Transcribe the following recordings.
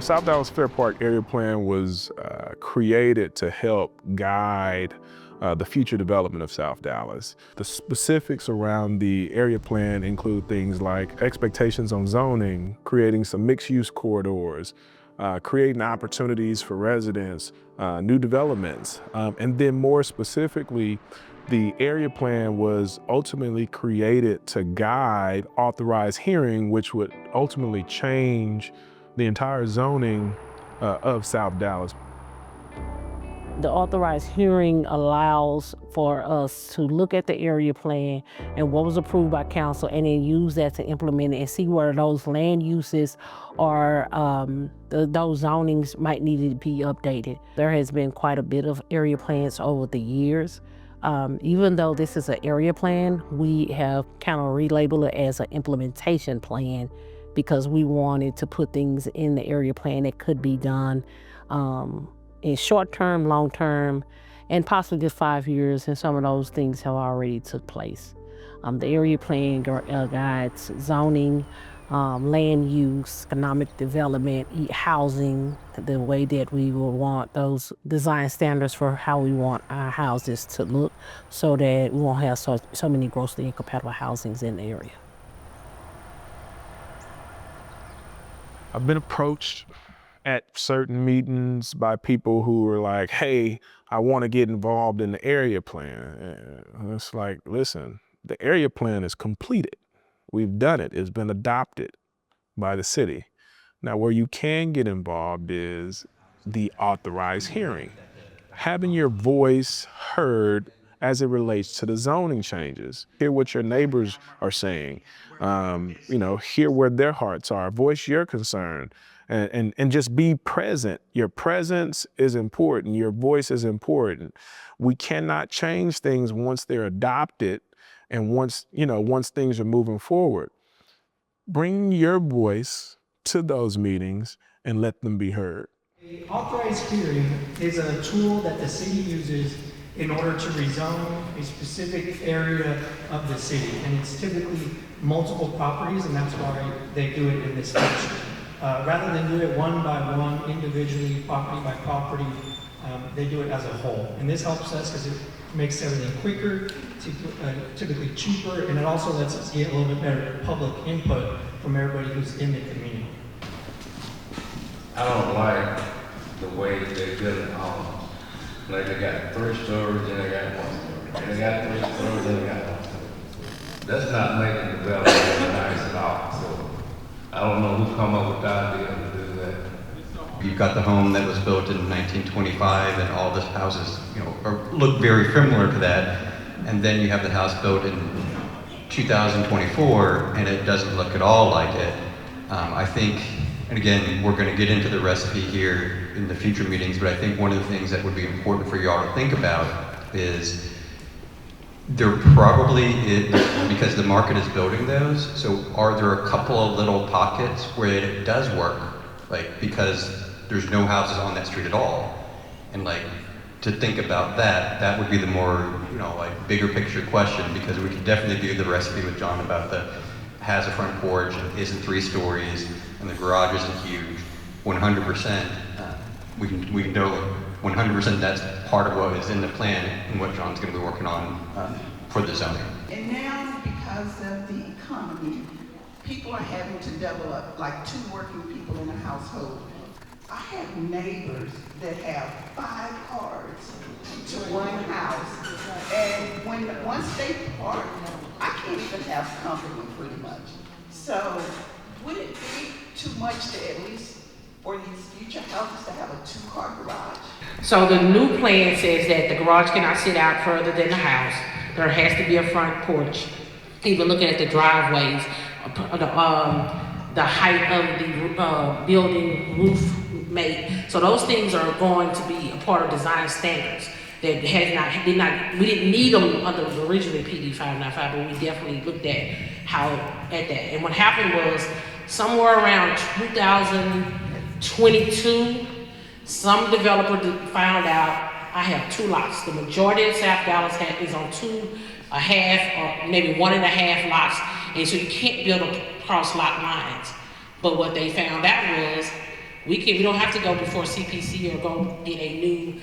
South Dallas Fair Park Area Plan was created to help guide the future development of South Dallas. The specifics around the area plan include things like expectations on zoning, creating some mixed-use corridors, creating opportunities for residents, new developments, and then more specifically, the area plan was ultimately created to guide authorized hearing, which would ultimately change the entire zoning of South Dallas. The authorized hearing allows for us to look at the area plan and what was approved by council and then use that to implement it and see where those land uses or those zonings might need to be updated. There has been quite a bit of area plans over the years. Even though this is an area plan, we have kind of relabeled it as an implementation plan because we wanted to put things in the area plan that could be done in short term, long term, and possibly just 5 years, and some of those things have already took place. The area plan guides zoning, land use, economic development, housing, the way that we will want those design standards for how we want our houses to look so that we won't have so many grossly incompatible housings in the area. I've been approached at certain meetings by people who are like, hey, I want to get involved in the area plan. And it's like, listen, the area plan is completed. We've done it. It's been adopted by the city. Now, where you can get involved is the authorized hearing. Having your voice heard as it relates to the zoning changes. Hear what your neighbors are saying. Hear where their hearts are. Voice your concern. And just be present. Your presence is important. Your voice is important. We cannot change things once they're adopted and once things are moving forward. Bring your voice to those meetings and let them be heard. The authorized hearing is a tool that the city uses in order to rezone a specific area of the city. And it's typically multiple properties, and that's why they do it in this fashion. Rather than do it one by one, individually, property by property, they do it as a whole. And this helps us because it makes everything quicker, typically cheaper, and it also lets us get a little bit better public input from everybody who's in the community. I don't like the way they build it homes. Like they got 3 stories and they got 1 story. And they got 3 stories and they got 1 story. That's not making development nice at all. So I don't know who come up with the idea to do that. You've got the home that was built in 1925 and all the houses, look very similar to that. And then you have the house built in 2024 and it doesn't look at all like it. I think, and again, we're going to get into the recipe here in the future meetings, but I think one of the things that would be important for y'all to think about is there probably is, because the market is building those, so are there a couple of little pockets where it does work? Because there's no houses on that street at all. And to think about that would be the more, bigger picture question, because we could definitely do the recipe with John about has a front porch and isn't 3 stories and the garage isn't huge. 100%, we can do 100% that's part of what is in the plan and what John's going to be working on for the zoning. And now, because of the economy, people are having to double up, like 2 working people in a household. I have neighbors that have 5 cars to one house, and once they park, I can't even have company pretty much. So would it be too much to at least for these future houses to have a 2-car garage? So the new plan says that the garage cannot sit out further than the house. There has to be a front porch. Even looking at the driveways, the height of the building roof mate. So those things are going to be a part of design standards that we didn't need them under originally PD 595, but we definitely looked at that. And what happened was somewhere around 2022, some developer found out I have 2 lots. The majority of South Dallas is on 2.5 or maybe 1.5 lots, and so you can't build across lot lines. But what they found out was We don't have to go before CPC or go get a new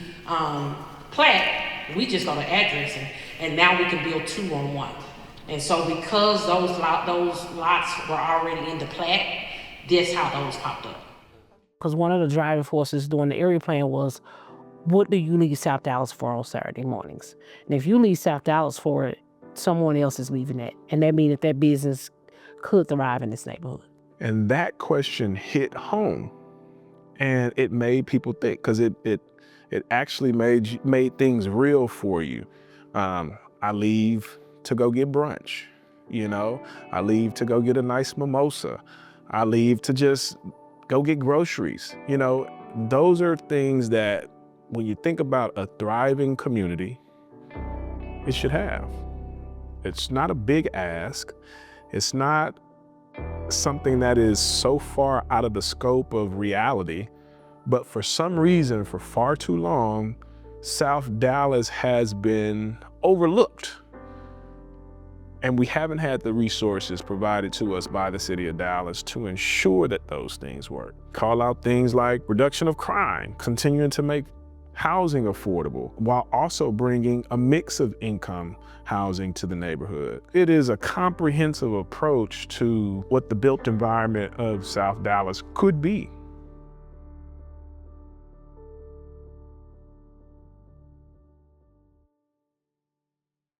plat. We just go to address and now we can build 2 on 1. And so because those lots were already in the plat, that's how those popped up. Because one of the driving forces during the area plan was, what do you leave South Dallas for on Saturday mornings? And if you leave South Dallas for it, someone else is leaving that. And that means that business could thrive in this neighborhood. And that question hit home, and it made people think, because it actually made things real for you. I leave to go get brunch, you know? I leave to go get a nice mimosa. I leave to just go get groceries. You know, those are things that when you think about a thriving community, it should have. It's not a big ask. It's not something that is so far out of the scope of reality, but for some reason, for far too long, South Dallas has been overlooked. And we haven't had the resources provided to us by the city of Dallas to ensure that those things work. Call out things like reduction of crime, continuing to make housing affordable, while also bringing a mix of income housing to the neighborhood. It is a comprehensive approach to what the built environment of South Dallas could be.